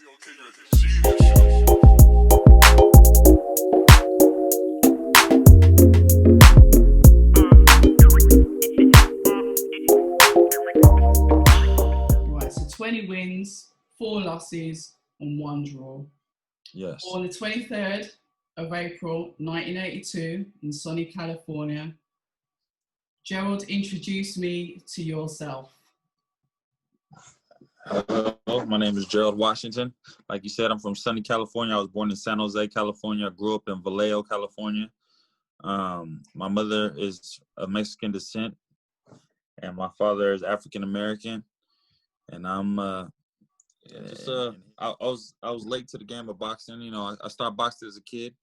Right, so 20 wins, 4 losses, and 1 draw. Yes. On the 23rd of April, 1982, in sunny California, Gerald, introduce me to yourself. Hello, my name is Gerald Washington. Like you said, I'm from sunny California. I was born in San Jose, California. I grew up in Vallejo, California. My mother is of Mexican descent, and my father is African American. And I'm I was late to the game of boxing. You know, I started boxing as a kid,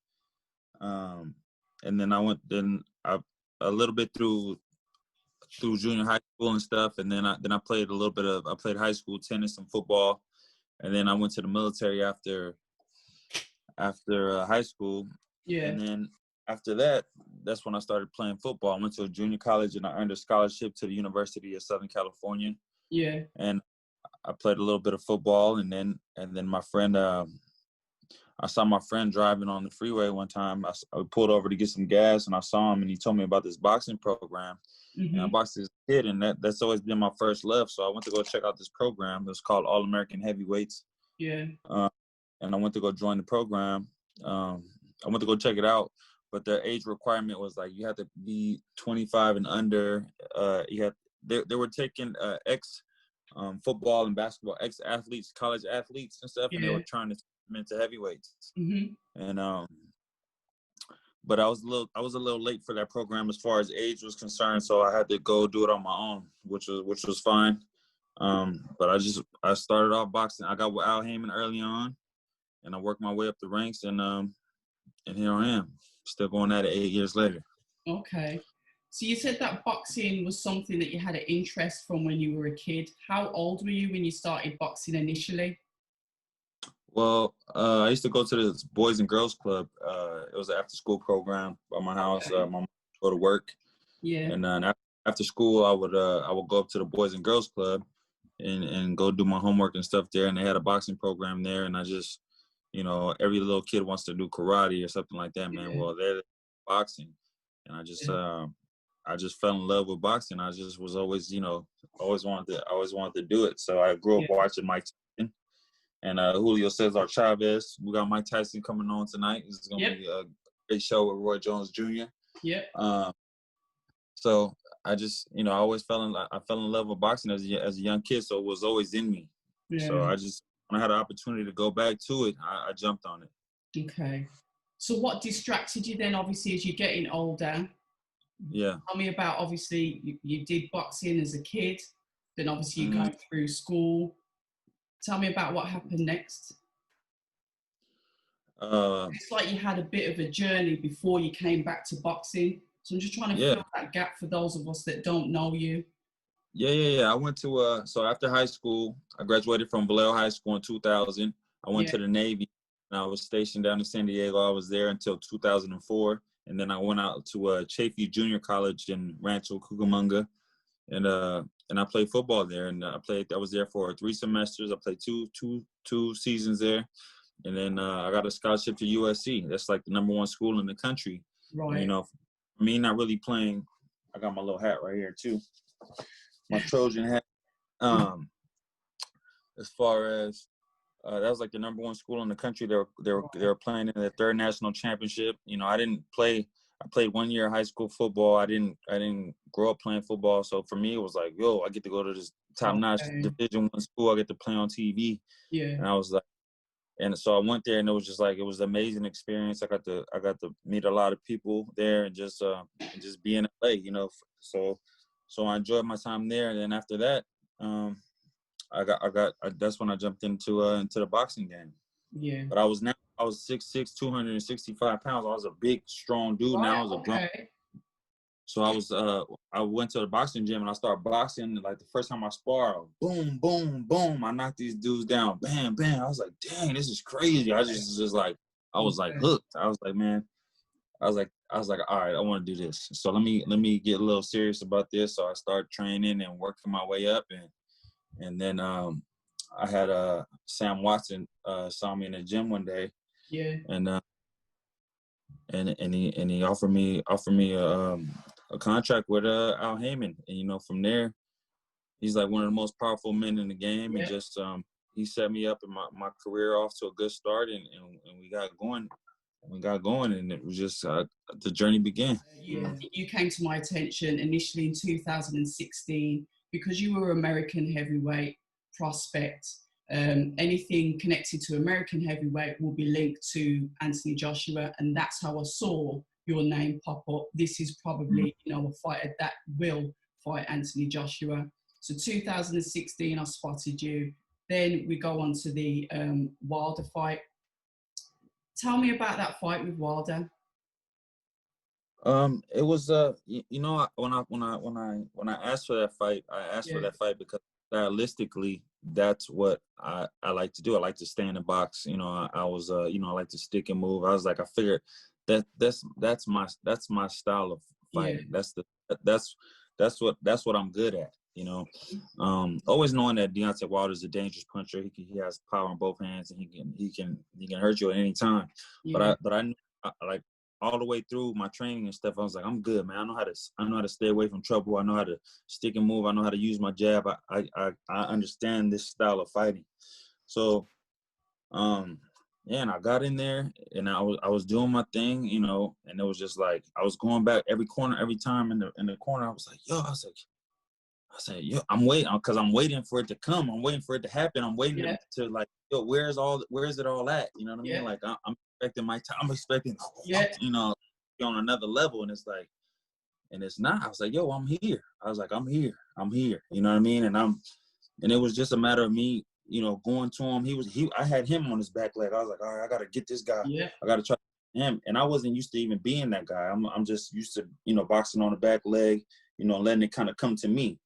and then I went a little bit through junior high school and stuff, and then I played I played high school tennis and football, and then I went to the military after high school. Yeah. And then after that, that's when I started playing football. I went to a junior college and I earned a scholarship to the University of Southern California. Yeah. And I played a little bit of football, and then my friend, I saw my friend driving on the freeway one time. I pulled over to get some gas, and I saw him, and he told me about this boxing program. Mm-hmm. And I boxed as a kid, and that's always been my first love. So I went to go check out this program. It was called All American Heavyweights. Yeah. And I went to go join the program. I went to go check it out, but the age requirement was like you had to be 25 and under. They were taking ex football and basketball ex-athletes, college athletes and stuff, and they were trying to turn them into heavyweights. Mm-hmm. And but I was a little late for that program as far as age was concerned, so I had to go do it on my own, which was fine. But I started off boxing. I got with Al Heyman early on, and I worked my way up the ranks, and here I am, still going at it 8 years later. Okay. So you said that boxing was something that you had an interest from when you were a kid. How old were you when you started boxing initially? Well, I used to go to this Boys and Girls Club. It was an after-school program by my house. Okay. My mom would go to work. Yeah. And then after school, I would go up to the Boys and Girls Club and go do my homework and stuff there. And they had a boxing program there. And I just, you know, every little kid wants to do karate or something like that, man. Yeah. Well, they're boxing. And I just fell in love with boxing. I just was always, you know, always wanted to do it. So I grew up watching Mike Tyson and Julio Cesar Chavez. We got Mike Tyson coming on tonight. This is gonna be a great show with Roy Jones Jr. Yeah. So I just, you know, I fell in love with boxing as a young kid. So it was always in me. Yeah. So when I had an opportunity to go back to it, I jumped on it. Okay. So what distracted you then, obviously, as you're getting older? Yeah. Tell me about, obviously, you did boxing as a kid, then obviously you're going through school. Tell me about what happened next. It's like you had a bit of a journey before you came back to boxing. So I'm just trying to fill that gap for those of us that don't know you. Yeah. I went to, so after high school, I graduated from Vallejo High School in 2000. I went to the Navy, and I was stationed down in San Diego. I was there until 2004. And then I went out to Chafee Junior College in Rancho Cucamonga, and I played football there. And I was there for 3 semesters. I played two seasons there, and then I got a scholarship to USC. That's like the #1 school in the country. Right. And, you know, for me not really playing, I got my little hat right here too, my Trojan hat. As far as that was like the #1 school in the country. They were playing in their 3rd national championship. You know, I didn't play. I played 1 year of high school football. I didn't grow up playing football. So for me, it was like, yo, I get to go to this top-notch Division I school. I get to play on TV. Yeah. And I was like, and so I went there, and it was just like, it was an amazing experience. I got to meet a lot of people there, and just be in LA. You know, so I enjoyed my time there. And then after that, that's when I jumped into the boxing game. Yeah. But I was 6'6", 265 pounds. I was a big, strong dude. Right, now I was a grown. So I went to the boxing gym, and I started boxing. Like the first time I sparred, boom, boom, boom. I knocked these dudes down, bam, bam. I was like, dang, this is crazy. I just like, I was like hooked. I was like, man, I was like, all right, I want to do this. So let me get a little serious about this. So I started training and working my way up, and then I had Sam Watson saw me in the gym one day. Yeah. And he offered me a contract with Al Heyman, and you know, from there, he's like one of the most powerful men in the game, and just he set me up in my career off to a good start, and we got going. And it was just the journey began. Yeah, you came to my attention initially in 2016 because you were American heavyweight prospect. Anything connected to American heavyweight will be linked to Anthony Joshua, and that's how I saw your name pop up. This is probably, you know, a fighter that will fight Anthony Joshua. So 2016, I spotted you. Then we go on to the Wilder fight. Tell me about that fight with Wilder. It was you know, when I asked for that fight, I asked for that fight because stylistically, that's what I like to do. I like to stay in the box. You know, I was you know, I like to stick and move. I was like, I figured that's my style of fighting. That's what I'm good at. You know, always knowing that Deontay Wilder is a dangerous puncher. He has power in both hands, and he can hurt you at any time. Yeah. But I like all the way through my training and stuff, I was like, I'm good, man. I know how to stay away from trouble. I know how to stick and move. I know how to use my jab. I understand this style of fighting. So, yeah, and I got in there and I was doing my thing, you know, and it was just like I was going back every corner, every time in the corner. I was like, I said, yo, I'm waiting because I'm waiting for it to come. I'm waiting for it to happen. I'm waiting to like, yo, where is it all at? You know what I mean? Like I'm expecting my time. I'm expecting, you know, be on another level, and it's like, and it's not. I was like, yo, I'm here. I was like, I'm here. You know what I mean? And it was just a matter of me, you know, going to him. I had him on his back leg. I was like, all right, I got to get this guy. Yeah. I got to try him. And I wasn't used to even being that guy. I'm just used to, you know, boxing on the back leg, you know, letting it kind of come to me.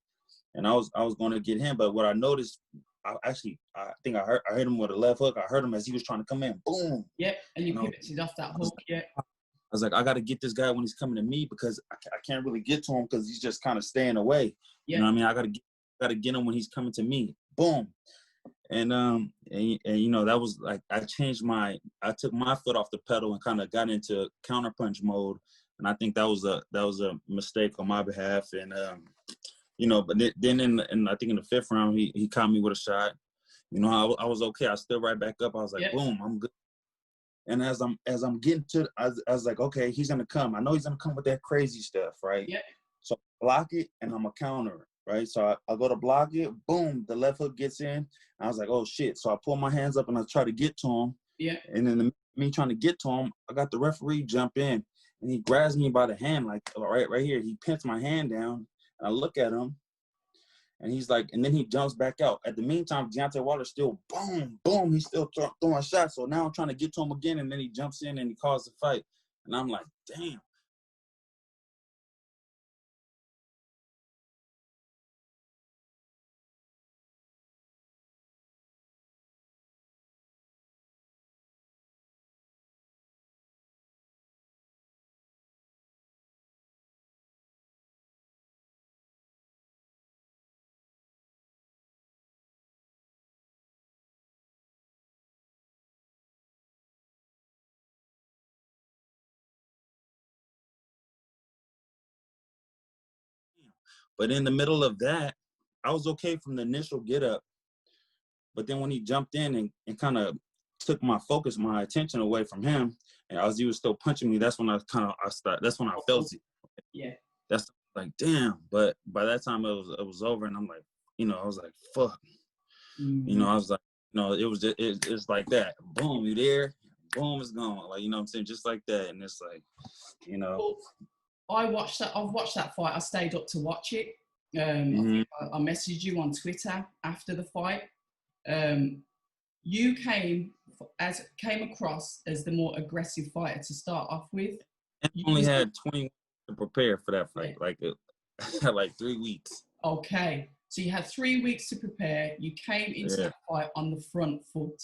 And I was going to get him, but what I noticed, I think I heard him with a left hook. I heard him as he was trying to come in, boom. Yeah, and you pivoted off that hook. Yeah. I was like, I got to get this guy when he's coming to me because I can't really get to him because he's just kind of staying away. Yeah. You know what I mean? I got to get him when he's coming to me, boom. And you know, that was like I took my foot off the pedal and kind of got into counterpunch mode, and I think that was a mistake on my behalf. And you know, but then I think in the fifth round, he caught me with a shot. You know, I was okay. I stood right back up. I was like, boom, I'm good. And as I'm getting to, I was like, okay, he's gonna come. I know he's gonna come with that crazy stuff, right? Yeah. So I block it and I'm a counter, right? So I go to block it, boom, the left hook gets in. I was like, oh shit. So I pull my hands up and I try to get to him. Yeah. And then me trying to get to him, I got the referee jump in and he grabs me by the hand, like right here. He pins my hand down. I look at him, and he's like, and then he jumps back out. At the meantime, Deontay Wilder still, boom, boom, he's still throwing shots. So now I'm trying to get to him again, and then he jumps in and he calls the fight. And I'm like, damn. But in the middle of that, I was okay from the initial get up. But then when he jumped in and kind of took my attention away from him, and he was still punching me, that's when that's when I felt it. Yeah. That's like, damn. But by that time it was over, and I'm like, you know, I was like, fuck. Mm-hmm. You know, I was like, no, it was just, it's like that. Boom, you there? Boom, it's gone. Like, you know what I'm saying? Just like that. And it's like, you know. I've watched that fight. I stayed up to watch it. I messaged you on Twitter after the fight. You came across as the more aggressive fighter to start off with. I only had 20 weeks to prepare for that fight, like 3 weeks. Okay, so you had 3 weeks to prepare. You came into that fight on the front foot.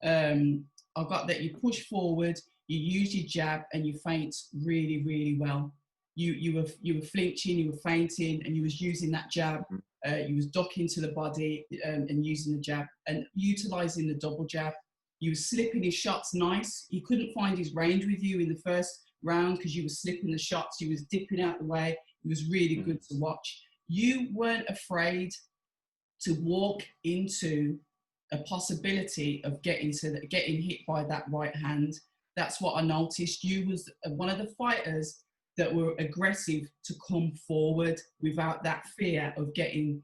I got that you push forward, you use your jab, and you feint really, really well. You were flinching, you were feinting, and you was using that jab You was ducking to the body and using the jab and utilising the double jab. You were slipping his shots nice. He couldn't find his range with you in the first round because you were slipping the shots. You was dipping out the way. It was really good to watch. You weren't afraid to walk into a possibility of getting hit by that right hand. That's what I noticed. You was one of the fighters that were aggressive to come forward without that fear of getting,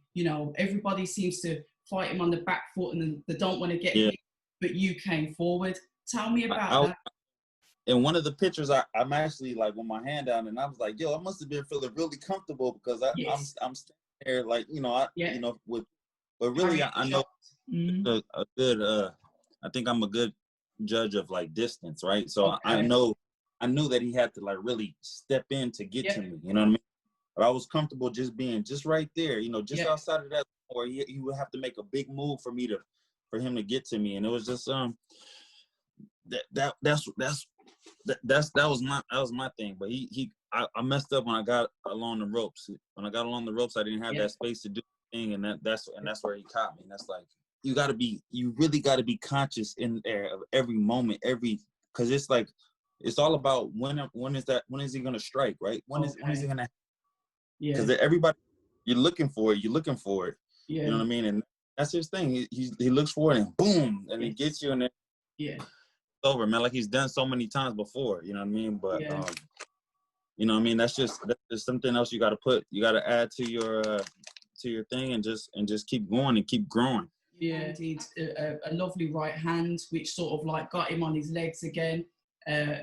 everybody seems to fight him on the back foot and they don't want to get hit, but you came forward. Tell me about that. In one of the pictures, I'm actually like with my hand down, and I was like, "Yo, I must have been feeling really comfortable because I'm standing there, like but really, I know a good. I think I'm a good judge of like distance, right? So I knew that he had to like really step in to get to me. You know what I mean? But I was comfortable just being just right there, just outside of that, or he would have to make a big move for him to get to me, and it was just that was my thing. But I messed up when I got along the ropes. When I got along the ropes, I didn't have that space to do the thing, and that's where he caught me. And that's like you really gotta be conscious in there of every moment, because it's like it's all about when is he gonna strike, right? When is he gonna? Because everybody you're looking for it. You know what I mean? And that's his thing. He looks for it and boom, and he gets you in there. Yeah. Over, man, like he's done so many times before, you know what I mean? But you know what I mean, that's just something else you got to add to your thing and just keep going and keep growing. Yeah, indeed. A lovely right hand which sort of like got him on his legs again.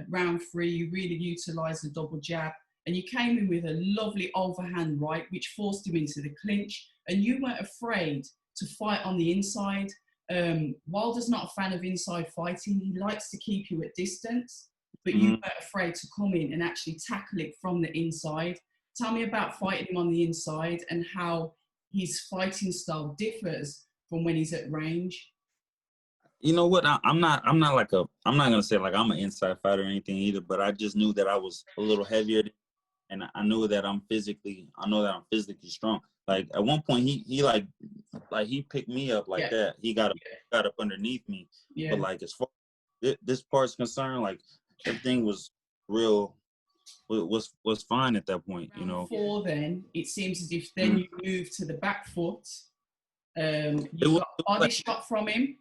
Round 3, you really utilised the double jab and you came in with a lovely overhand right which forced him into the clinch, and you weren't afraid to fight on the inside. Wilder's not a fan of inside fighting. He likes to keep you at distance, but you weren't afraid to come in and actually tackle it from the inside. Tell me about fighting him on the inside and how his fighting style differs from when he's at range. You know what? I'm not gonna say like I'm an inside fighter or anything either, but I just knew that I was a little heavier, and I knew that I'm physically strong. Like at one point he picked me up like that. He got up underneath me. Yeah. But like as far as this part's concerned, like everything was real was fine at that point, Before then, it seems as if then you moved to the back foot. You got a body shot from him.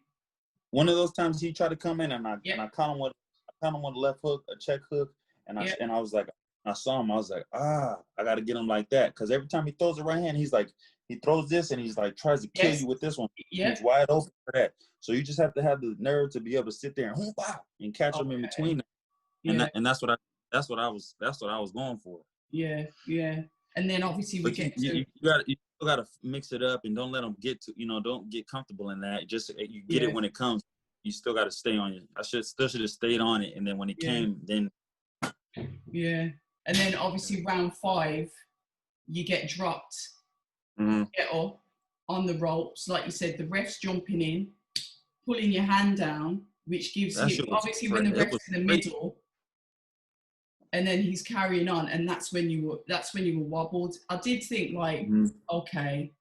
One of those times he tried to come in and I caught him with a left hook, a check hook, and I was like, I saw him, I was like, I gotta get him like that. Because every time he throws the right hand, he's like, he throws this and he's like tries to kill you with this one. He's wide open for that. So you just have to have the nerve to be able to sit there and catch him in between. And that's what I was going for. Yeah. And then obviously you gotta mix it up and don't let them get to, don't get comfortable in that. Just you get it when it comes. You still got to stay on it. I should have stayed on it, and then when it came, then. Yeah, and then obviously round 5, you get dropped. Get up on the ropes, like you said. The ref's jumping in, pulling your hand down, which gives you obviously when the ref's in the middle. And then he's carrying on, and that's when you were wobbled. I did think like, okay,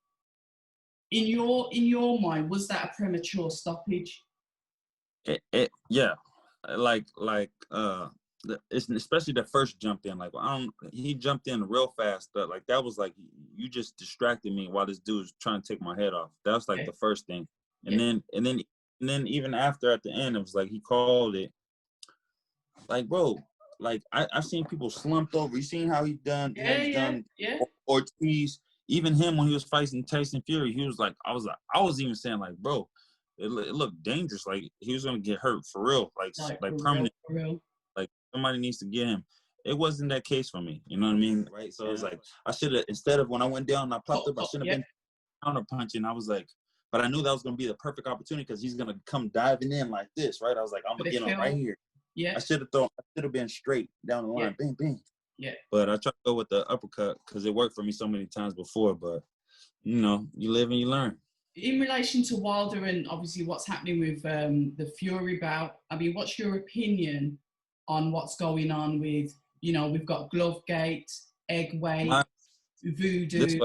in your mind, was that a premature stoppage? It's especially the first jump in. Like he jumped in real fast. But like that was like you just distracted me while this dude was trying to take my head off. That was like the first thing, and then even after at the end, it was like he called it. Like bro. Like I've seen people slumped over. You seen how he's done Ortiz, even him when he was fighting Tyson Fury. He was like, I was even saying like, bro, it looked dangerous. Like he was gonna get hurt for real, like permanent. For real. Like somebody needs to get him. It wasn't that case for me. You know what I mean? Right. So it was like I should have, instead of when I went down and I popped up, I shouldn't have been counter punching. I was like, but I knew that was gonna be the perfect opportunity because he's gonna come diving in like this, right? I was like, I'm gonna get him right here. Yeah, I should have been straight down the line, bing, bing. Yeah. But I tried to go with the uppercut because it worked for me so many times before. But you live and you learn. In relation to Wilder and obviously what's happening with the Fury bout, I mean, what's your opinion on what's going on with, we've got Glovegate, egg weight, voodoo.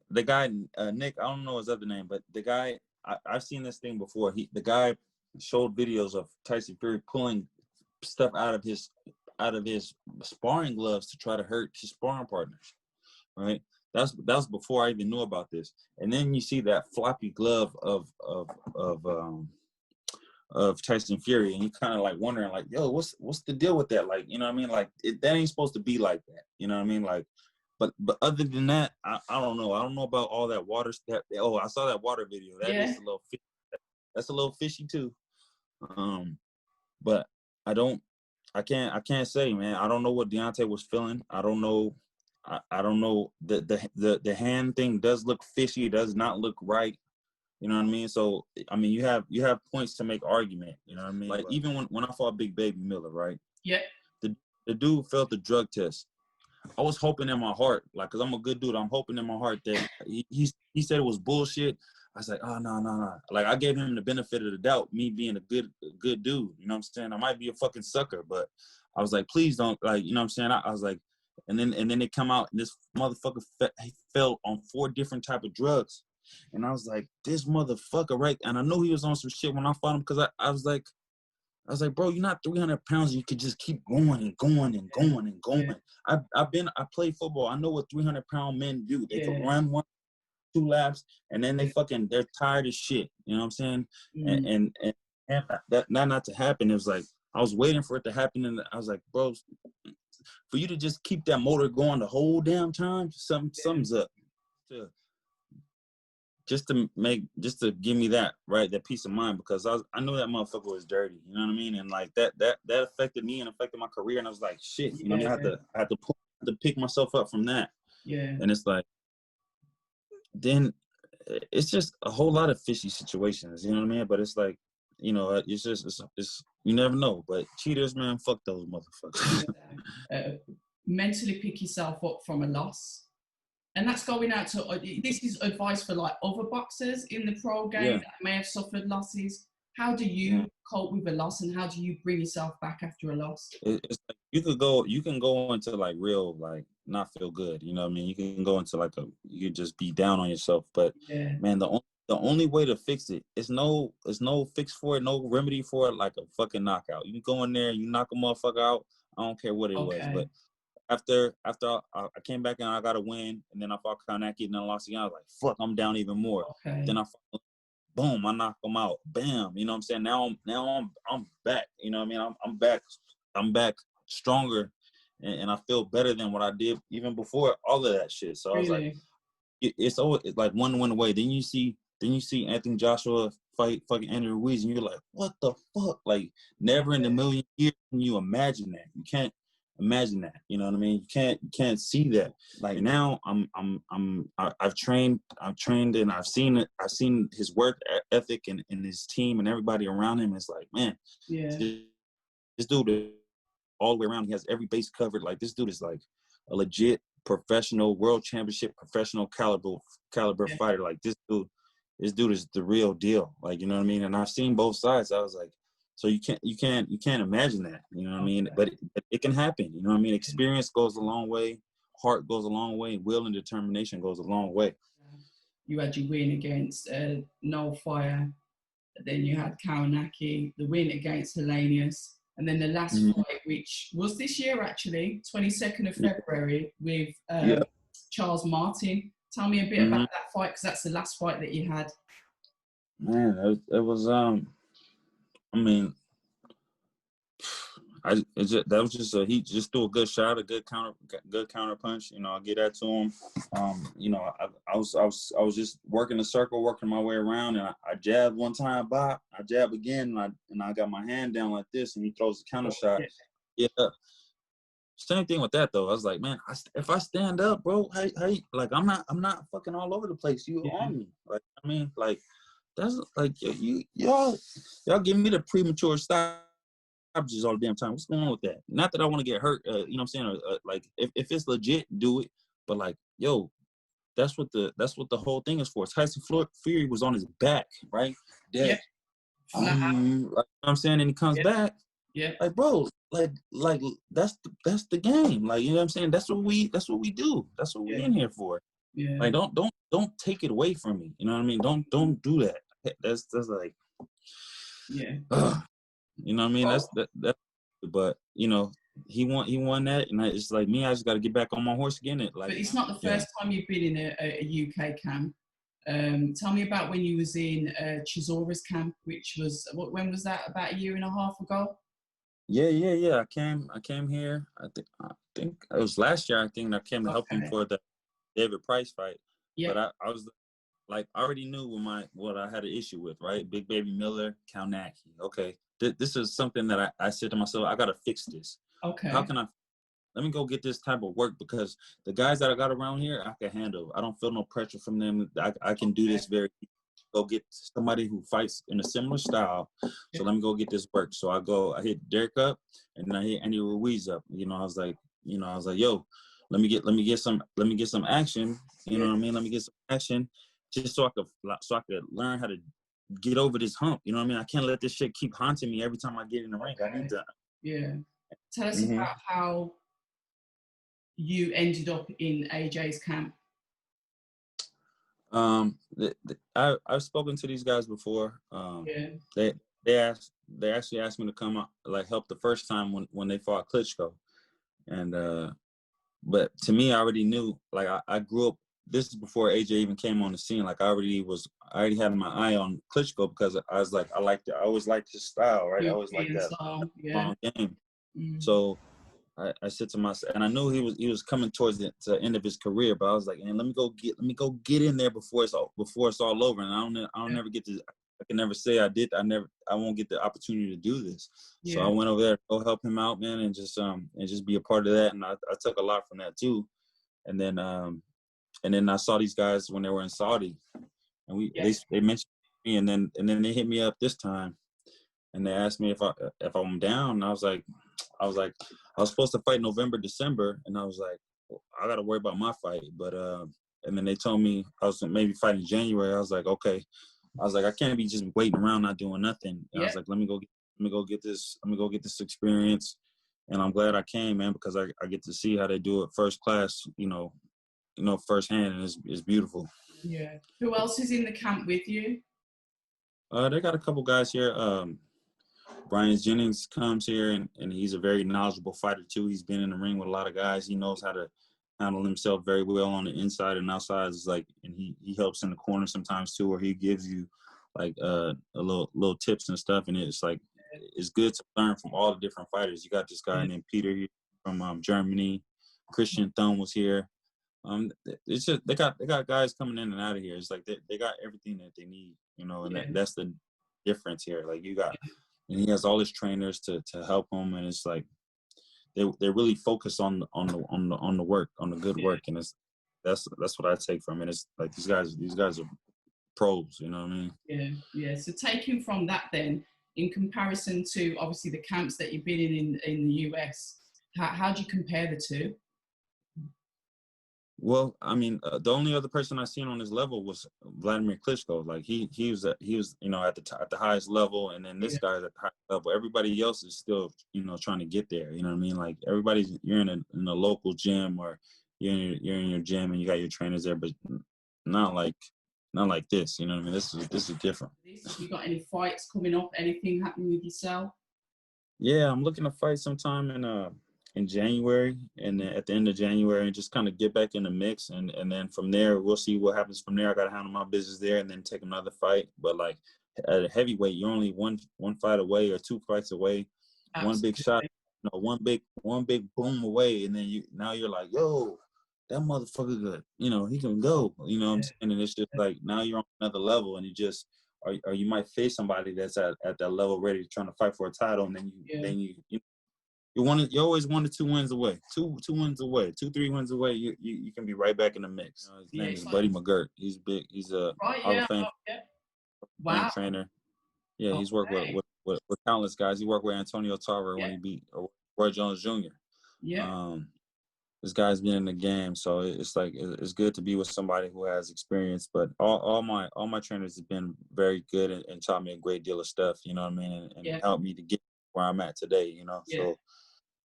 the guy Nick, I don't know his other name, but the guy I've seen this thing before. The guy showed videos of Tyson Fury pulling stuff out of his sparring gloves to try to hurt his sparring partners. Right? That was before I even knew about this. And then you see that floppy glove of Tyson Fury, and you kind of like wondering, like, yo, what's the deal with that? Like, you know what I mean? Like, that ain't supposed to be like that. You know what I mean? Like, but other than that, I don't know. I don't know about all that water stuff. Oh, I saw that water video. That is a little fishy. That's a little fishy too. But I can't say, man. I don't know what Deontay was feeling. I don't know. I don't know. The hand thing does look fishy. It does not look right. You know what I mean? So, I mean, you have points to make argument. You know what I mean? Like, even when I fought Big Baby Miller, right? Yeah. The dude failed the drug test. I was hoping in my heart, like, because I'm a good dude, I'm hoping in my heart that he said it was bullshit. I was like, oh, no. Like, I gave him the benefit of the doubt, me being a good dude. You know what I'm saying? I might be a fucking sucker, but I was like, please don't, like, you know what I'm saying? I was like, and then they come out, and this motherfucker fell on 4 different type of drugs. And I was like, this motherfucker, right? And I know he was on some shit when I fought him, because I was like, bro, you're not 300 pounds. You could just keep going and going and going and going. I played football. I know what 300-pound men do. They can run 1, 2 laps, and then they're tired as shit. You know what I'm saying? And that not to happen. It was like, I was waiting for it to happen, and I was like, bro, for you to just keep that motor going the whole damn time, something's up. Just to give me that, right, that peace of mind, because I knew that motherfucker was dirty, you know what I mean? And like that affected me and affected my career, and I was like, shit, you know, I had to pick myself up from that. Yeah. And it's like, then it's just a whole lot of fishy situations, you know what I mean? But it's like, you know, it's just you never know. But cheaters, man, fuck those motherfuckers. Mentally pick yourself up from a loss. And that's going out to, this is advice for like other boxers in the pro game that may have suffered losses. How do you cope with a loss, and how do you bring yourself back after a loss? It's like you can go into like real, like, not feel good. You know what I mean? You can go into like you just be down on yourself. But man, the only way to fix it is no fix for it, no remedy for it, like a fucking knockout. You go in there, you knock a motherfucker out. I don't care what it was, but after I came back and I got a win, and then I fought Kanaki and then I lost again, I was like, fuck, I'm down even more. Then I fought, boom, I knock him out, bam. You know what I'm saying? Now I'm back. You know what I mean? I'm back stronger, and I feel better than what I did even before all of that shit. So I was like, it's always like one win away. Then you see Anthony Joshua fight fucking Andy Ruiz, and you're like, what the fuck? Like, never in a million years can you imagine that. You can't imagine that. You know what I mean? You can't see that. Like, now I've trained and I've seen it. I've seen his work ethic and his team and everybody around him. It's like, man, this dude all the way around, he has every base covered. Like, this dude is like a legit professional, world championship professional caliber fighter. Like, this dude is the real deal. Like, you know what I mean? And I've seen both sides. I was like, so you can't imagine that, you know what I mean? But it can happen, you know what I mean? Experience goes a long way, heart goes a long way, will and determination goes a long way. You had your win against No Fire, then you had Kawanaki, the win against Hellenius, and then the last fight, which was this year actually, 22nd of February, with Charles Martin. Tell me a bit about that fight, because that's the last fight that you had. Man, it was I mean, that was just he just threw a good shot, a good counter punch. You know, I get that to him. You know, I was just working the circle, working my way around, and I jabbed one time, I jab again, and I got my hand down like this, and he throws the counter shot. Yeah. Same thing with that though. I was like, man, if I stand up, bro, hey, like I'm not fucking all over the place. You on me? Like, I mean, like. That's like y'all give me the premature stoppages all the damn time. What's going on with that? Not that I want to get hurt, you know what I'm saying? Or, like, if it's legit, do it. But like, yo, that's what the whole thing is for. Tyson Fury was on his back, right? Dead. Like, you know what I'm saying? And he comes back. Yeah. Like, bro, like that's the game. Like, you know what I'm saying? That's what we do. That's what we in here for. Yeah. Like, don't take it away from me. You know what I mean? Don't do that. That's like, yeah. You know what I mean? Well, That's. But you know, he won that, and it's like me. I just got to get back on my horse again. but Like, it's not the first time you've been in a UK camp. Tell me about when you was in Chisora's camp, which was when was that? About a year and a half ago. Yeah. I came here. I think it was last year. I think I came to help him Okay. for the David Price fight. Yeah. But I was like, I already knew what I had an issue with, right? Big Baby Miller, Kalnacki. Okay, this is something that I said to myself, I gotta fix this. Okay. How can I? Let me go get this type of work, because the guys that I got around here, I can handle. I don't feel no pressure from them. I can do this very. Go get somebody who fights in a similar style. So let me go get this work. So I hit Derek up, and then I hit Andy Ruiz up. You know, I was like, yo, let me get some action. You know what I mean? Let me get some action, just so I could learn how to get over this hump. You know what I mean? I can't let this shit keep haunting me every time I get in the ring. I need to. Yeah. Tell us about how you ended up in AJ's camp. I've spoken to these guys before. They actually asked me to come out, like, help the first time when they fought Klitschko, and but to me, I already knew. Like, I grew up. This is before AJ even came on the scene. Like, I already had my eye on Klitschko, because I was like, I always liked his style, right? I always liked that long game. So I said to myself, and I knew he was coming towards the end of his career, but I was like, man, let me go get in there before it's all over. And I don't never get to. I can never say I did. I won't get the opportunity to do this. Yeah. So I went over there to go help him out, man, and just be a part of that. And I took a lot from that too. And then I saw these guys when they were in Saudi, and they mentioned me, and then they hit me up this time, and they asked me if I'm down, and I was like, I was supposed to fight November, December, and I was like, well, I got to worry about my fight. But and then they told me I was maybe fighting January. I was like, okay. I was like, I can't be just waiting around not doing nothing. And I was like, let me go get this experience. And I'm glad I came, man, because I get to see how they do it first class, firsthand, and it's beautiful. Yeah. Who else is in the camp with you? They got a couple guys here. Brian Jennings comes here, and he's a very knowledgeable fighter too. He's been in the ring with a lot of guys. He knows how to handle himself very well on the inside and outside. It's like, and he helps in the corner sometimes too, where he gives you like a little tips and stuff. And it's like, it's good to learn from all the different fighters. You got this guy named Peter here from Germany. Christian Thun was here. It's just they got guys coming in and out of here. It's like they got everything that they need, and that's the difference here. Like, you got. And he has all his trainers to help him, and it's like they really focus on the work, on the good work, and that's what I take from it. It's like these guys are pros, you know what I mean? Yeah. So taking from that, then, in comparison to obviously the camps that you've been in the US, how do you compare the two? Well, I mean, the only other person I seen on this level was Vladimir Klitschko. Like, he was at the highest level, and then this guy's at the highest level. Everybody else is still trying to get there. You know what I mean? Like, you're in a local gym, or you're in your gym and you got your trainers there, but not like this. You know what I mean? This is different. You got any fights coming up? Anything happening with yourself? Yeah, I'm looking to fight sometime in January, and then at the end of January, and just kind of get back in the mix, and then from there we'll see what happens from there. I got to handle my business there, and then take another fight. But like, at a heavyweight, you're only one fight away, or two fights away. Absolutely. One big shot, one big boom away, and then you're like, yo, that motherfucker good. He can go. You know what I'm saying? And it's just like, now you're on another level, and you just or you might face somebody that's at that level, ready to trying to fight for a title, and then you're always 1 to 2 wins away, 2 wins away, 2-3 wins away. You can be right back in the mix. His name is Buddy McGirt. He's big. He's a Hall of Fame trainer. Yeah, he's worked with countless guys. He worked with Antonio Tarver when he beat Roy Jones Jr. Yeah. This guy's been in the game, so it's like it's good to be with somebody who has experience. But all my trainers have been very good and taught me a great deal of stuff. You know what I mean, and helped me to get where I'm at today. So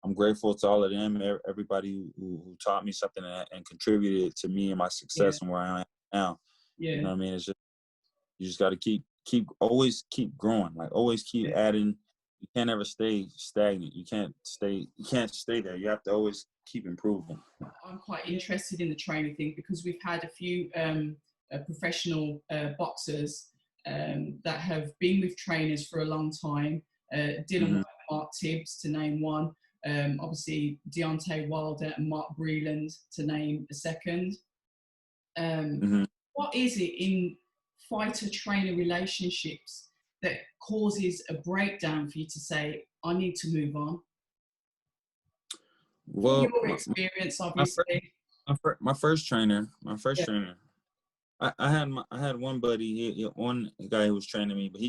I'm grateful to all of them, everybody who taught me something and contributed to me and my success and where I am now. Yeah. You know what I mean? It's just, you just got to always keep growing, like always keep adding. You can't ever stay stagnant. You can't stay there. You have to always keep improving. I'm quite interested in the training thing because we've had a few professional boxers that have been with trainers for a long time. Dylan Mark Tibbs, to name one. Obviously, Deontay Wilder and Mark Breland, to name a second. What is it in fighter-trainer relationships that causes a breakdown for you to say, I need to move on? Well, your experience, obviously. My first trainer. I had one buddy, one guy who was training me, but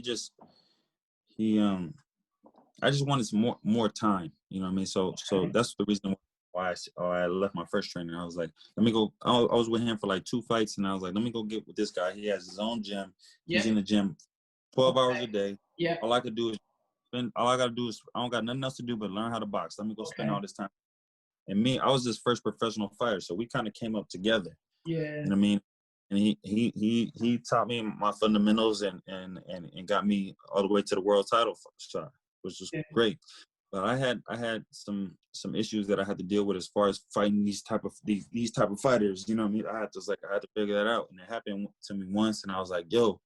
I just wanted some more time. You know what I mean? So that's the reason why I left my first trainer. I was like, let me go. I was with him for like 2 fights, and I was like, let me go get with this guy. He has his own gym. He's in the gym 12 hours a day. Yeah. All I got to do is I don't got nothing else to do but learn how to box. Let me go spend all this time. And I was his first professional fighter, so we kind of came up together. Yeah. You know what I mean? And he taught me my fundamentals and got me all the way to the world title shot, which was great. But I had some issues that I had to deal with as far as fighting these type of fighters. You know what I mean? I had to figure that out, and it happened to me once, and I was like, yo,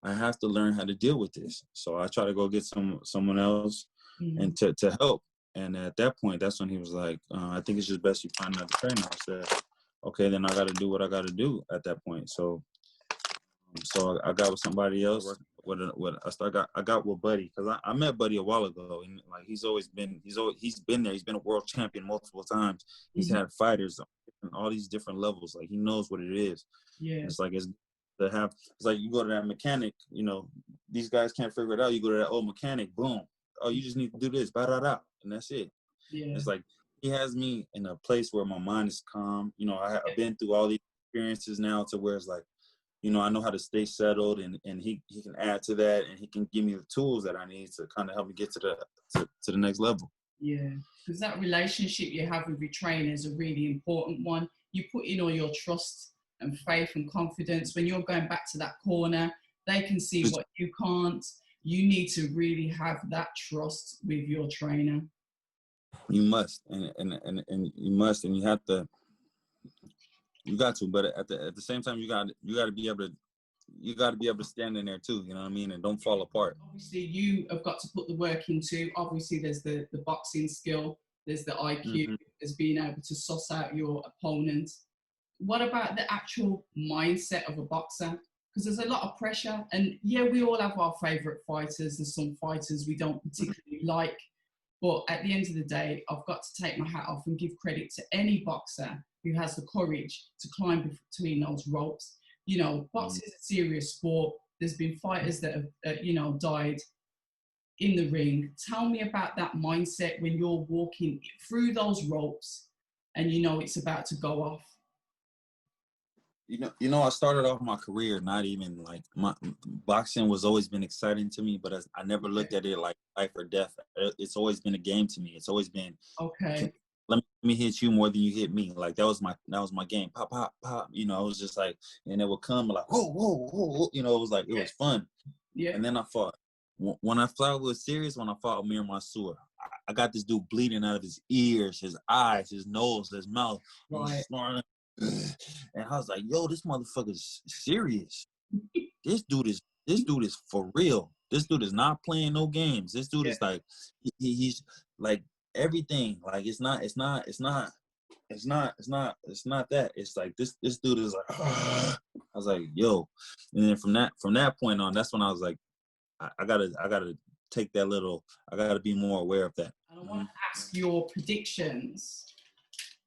I have to learn how to deal with this. So I tried to go get someone else and to help. And at that point, that's when he was like, I think it's just best you find another trainer. I said, okay, then I got to do what I got to do at that point. So I got with somebody else. I got with Buddy, because I met Buddy a while ago, and like he's been there. He's been a world champion multiple times. He's had fighters on all these different levels. Like he knows what it is. Yeah, and it's like you go to that mechanic. You know, these guys can't figure it out. You go to that old mechanic. Boom. Oh, you just need to do this. And that's it. Yeah. It's like he has me in a place where my mind is calm. You know, I've been through all these experiences now to where it's like, you know, I know how to stay settled, and he can add to that, and he can give me the tools that I need to kind of help me get to the next level. Yeah, because that relationship you have with your trainer is a really important one. You put in all your trust and faith and confidence. When you're going back to that corner, they can see what you can't. You need to really have that trust with your trainer. You must, and you must, and you have to. You got to, but at the same time, you got to be able to stand in there too. You know what I mean, and don't fall apart. Obviously, you have got to put the work into. Obviously, there's the boxing skill, there's the IQ, there's being able to suss out your opponent. What about the actual mindset of a boxer? Because there's a lot of pressure, and yeah, we all have our favourite fighters. There's some fighters we don't particularly like, but at the end of the day, I've got to take my hat off and give credit to any boxer who has the courage to climb between those ropes. You know, boxing is a serious sport. There's been fighters that have, died in the ring. Tell me about that mindset when you're walking through those ropes and you know it's about to go off. You know, I started off my career not even like boxing was always been exciting to me, but I never looked at it like life or death. It's always been a game to me. It's always been let me hit you more than you hit me. Like that was my game. Pop, pop, pop. You know, it was just like, and it would come like whoa, whoa, whoa. You know, it was like it was fun. Yeah. And then I fought. When I fought, it was serious. When I fought Amir Mansour, I got this dude bleeding out of his ears, his eyes, his nose, his mouth. Right. And I was like, yo, this motherfucker's serious. This dude is for real. This dude is not playing no games. This dude is like, he's like everything. Like it's not that. It's like this dude is like, I was like, yo. And then from that point on, that's when I was like, I gotta take that little, I gotta be more aware of that. And I want to ask your predictions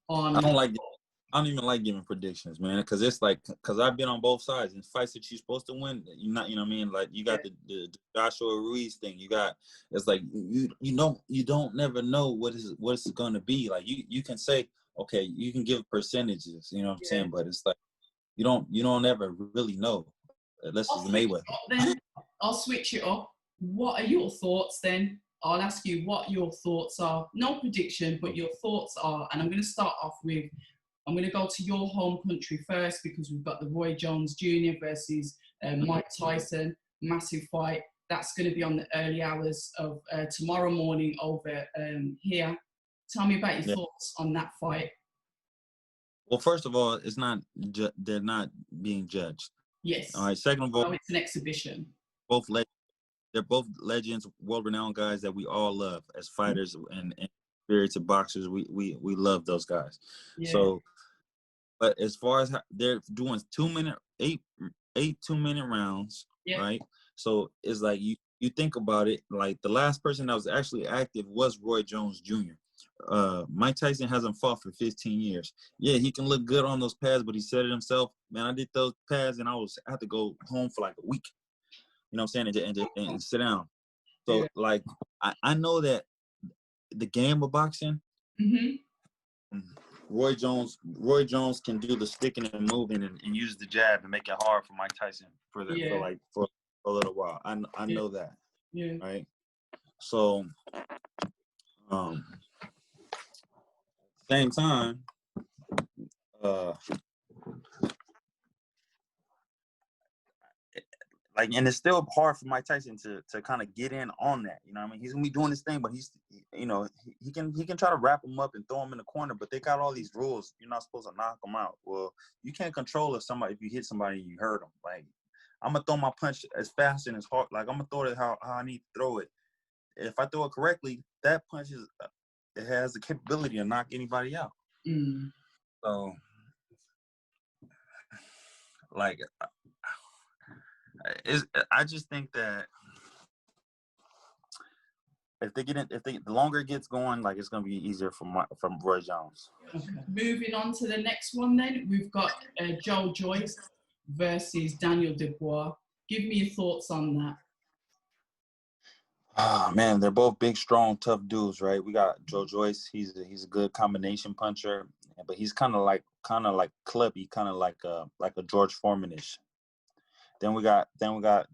on. I don't even like giving predictions, man, because it's like, because I've been on both sides. In fights that you're supposed to win, you know what I mean? Like you got the Joshua Ruiz thing. You got, it's like you don't never know what it's gonna be. Like you can say, okay, you can give percentages, you know what I'm saying, but it's like you don't ever really know unless it's Mayweather. Then I'll switch it up. What are your thoughts then I'll ask you what your thoughts are. No prediction, but your thoughts are. And I'm going to start off with, I'm going to go to your home country first because we've got the Roy Jones Jr. versus Mike Tyson, massive fight. That's going to be on the early hours of tomorrow morning over here. Tell me about your thoughts on that fight. Well, first of all, it's not. They're not being judged. Yes. All right. Second of all, it's an exhibition. They're both legends, world-renowned guys that we all love as fighters and spirits of boxers. We love those guys. Yeah. So, but as far as they're doing 8 2-minute rounds, right? So it's like you think about it, like the last person that was actually active was Roy Jones Jr. Mike Tyson hasn't fought for 15 years. Yeah, he can look good on those pads, but he said it himself. Man, I did those pads and I had to go home for like a week. You know what I'm saying? And sit down. So like I know that the game of boxing, Roy Jones can do the sticking and moving and use the jab and make it hard for Mike Tyson for a little while. I know that. Yeah. Right. So same time, like, and it's still hard for Mike Tyson to kind of get in on that. You know what I mean? He's gonna be doing this thing, but he can try to wrap him up and throw him in the corner, but they got all these rules. You're not supposed to knock them out. Well, you can't control if you hit somebody and you hurt them. Like, I'm gonna throw my punch as fast and as hard. Like, I'm gonna throw it how I need to throw it. If I throw it correctly, that punch it has the capability to knock anybody out. So, like, I just think that the longer it gets going, like, it's gonna be easier from Roy Jones. Okay. Moving on to the next one, then we've got Joe Joyce versus Daniel Dubois. Give me your thoughts on that. Oh, man, they're both big, strong, tough dudes, right? We got Joe Joyce. He's a good combination puncher, but he's kind of like clubby, kind of like a George Foreman-ish. Then we got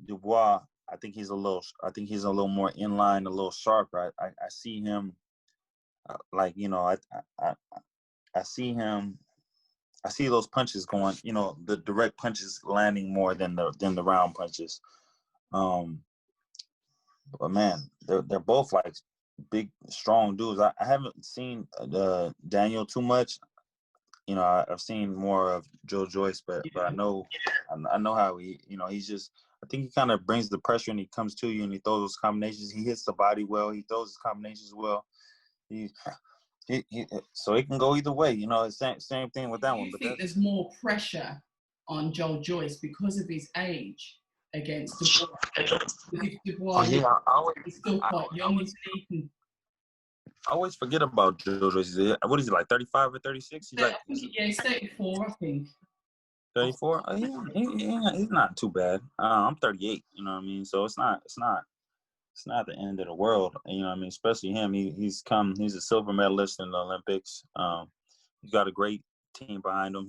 Dubois. I think he's a little more in line, a little sharper. I see him, I see him. I see those punches going, the direct punches landing more than the round punches. But man, they're both like big, strong dudes. I haven't seen Daniel too much. I've seen more of Joe Joyce, but I know how he's just. I think he kind of brings the pressure and he comes to you and he throws those combinations. He hits the body well. He throws his combinations well. So it can go either way. Same thing with that one. But I think there's more pressure on Joe Joyce because of his age against Dubois. He's still quite young. I always forget about Joe Joyce. What is he, like 35 or 36? He's 34, I think. 34? He's not too bad. I'm 38. You know what I mean? So it's not the end of the world. You know what I mean? Especially him. He's a silver medalist in the Olympics. He's got a great team behind him.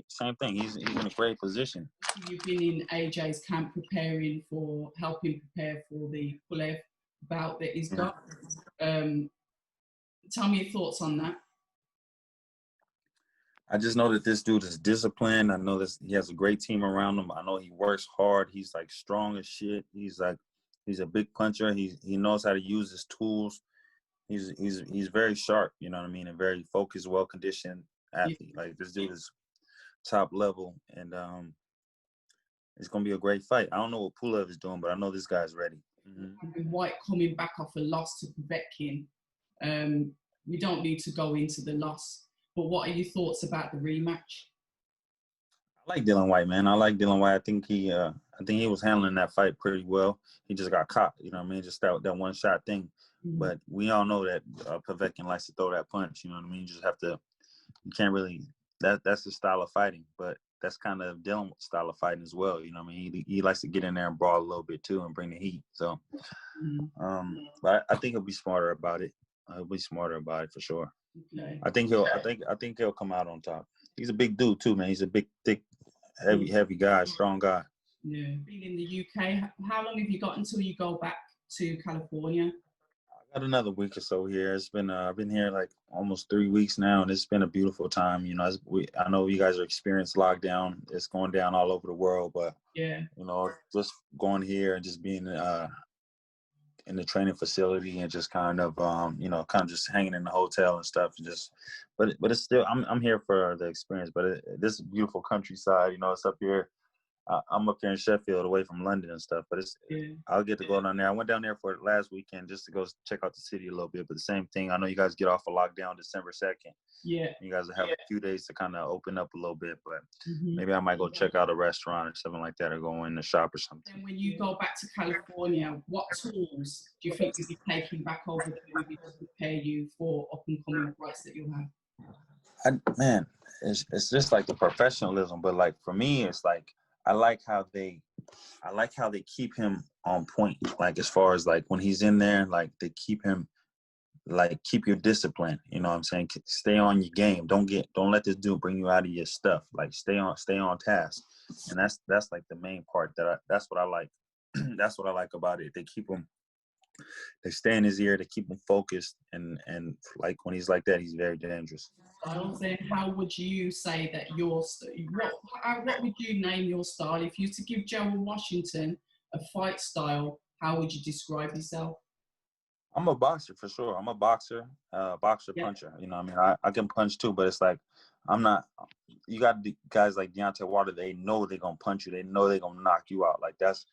Same thing. He's in a great position. You've been in AJ's camp helping prepare for the Pulev bout that he's got. Tell me your thoughts on that. I just know that this dude is disciplined. I know that he has a great team around him. I know he works hard. He's like strong as shit. He's a big puncher. He knows how to use his tools. He's very sharp, you know what I mean, and very focused, well conditioned athlete. Like, this dude is top level, and it's gonna be a great fight. I don't know what Pulev is doing, but I know this guy's ready. White coming back off a loss to Povetkin. We don't need to go into the loss. But what are your thoughts about the rematch? I like Dylan White, man. I like Dylan White. I think he was handling that fight pretty well. He just got caught, you know what I mean? Just that one shot thing. But we all know that Povetkin likes to throw that punch, you know what I mean? You just have to. You can't really. That's the style of fighting, but that's kind of Dylan's style of fighting as well. You know what I mean? He likes to get in there and brawl a little bit too and bring the heat. So, but I think he'll be smarter about it. He'll be smarter about it for sure. Okay. I think he'll come out on top. He's a big dude too, man. He's a big, thick, heavy guy, strong guy. Yeah. Being in the UK, how long have you got until you go back to California? I got another week or so here. It's been I've been here like almost 3 weeks now, and it's been a beautiful time. You know, I know you guys are experiencing lockdown. It's going down all over the world, but Yeah. you know, just going here and just being in the training facility and just kind of you know, kind of just hanging in the hotel and stuff. And just, but it's still I'm here for the experience. But this beautiful countryside, you know, it's up here. I'm up here in Sheffield, away from London and stuff. But I'll get to go down there. I went down there for last weekend just to go check out the city a little bit. But the same thing, I know you guys get off of lockdown December 2nd. Yeah. You guys will have a few days to kind of open up a little bit, but maybe I might go check out a restaurant or something like that, or go in the shop or something. And when you go back to California, what tools do you think you'll be taking back over there with you to prepare you for up and coming fights that you'll have? Man, it's just like the professionalism, but like for me, it's like I like how they keep him on point. Like as far as like when he's in there, like they keep him. Like keep your discipline, you know what I'm saying? Stay on your game. Don't let this dude bring you out of your stuff. Like stay on task. And that's like the main part that's what I like. That's what I like about it. They stay in his ear, they keep him focused, and like when he's like that, he's very dangerous. Then how would you say that what would you name your style? If you were to give Gerald Washington a fight style, how would you describe yourself? I'm a boxer for sure. I'm a boxer, puncher. You know what I mean? I can punch too, but it's like I'm not. You got guys like Deontay Wilder. They know they're gonna punch you. They know they're gonna knock you out. Like that's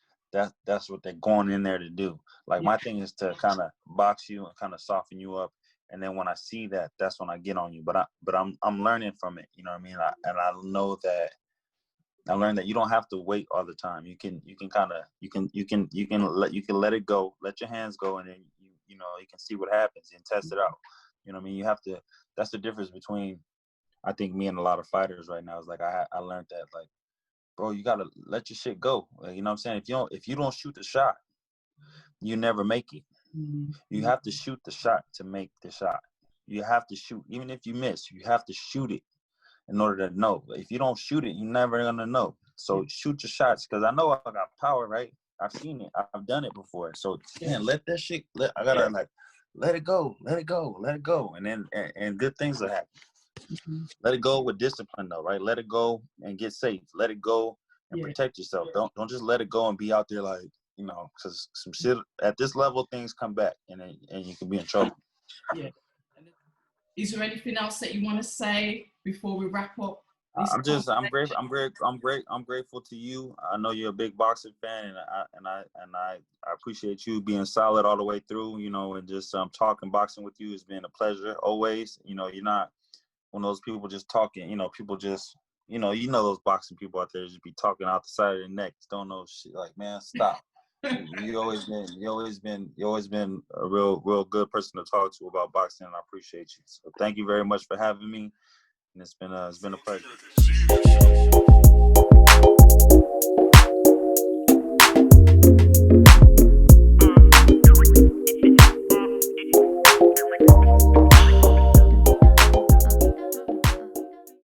what they're going in there to do. Like my thing is to kind of box you and kind of soften you up. And then when I see that, that's when I get on you. But I'm learning from it. You know what I mean? I know that. I learned that you don't have to wait all the time. You can let it go, let your hands go, and then you know you can see what happens and test it out. You know what I mean? You have to. That's the difference between, I think, me and a lot of fighters right now. Is like I learned that, like, bro, you gotta let your shit go. Like, you know what I'm saying? If you don't shoot the shot, you never make it. You have to shoot the shot to make the shot. You have to shoot, even if you miss. You have to shoot it in order to know. If you don't shoot it, you're never gonna know. So shoot your shots, because I know I got power, right? I've seen it. I've done it before. So let that shit. I gotta like let it go, and then and good things will happen. Let it go with discipline, though, right? Let it go and get safe. Let it go and protect yourself. Don't just let it go and be out there like, you know, because some shit at this level, things come back and you can be in trouble. Yeah. Is there anything else that you want to say before we wrap up? I'm grateful to you. I know you're a big boxing fan, and I appreciate you being solid all the way through. You know, and just talking boxing with you has been a pleasure always. You know, you're not one of those people just talking. You know, people just you know those boxing people out there just be talking out the side of their neck, don't know shit. Like, man, stop. You always been a real good person to talk to about boxing, and I appreciate you. So thank you very much for having me. And it's been a pleasure.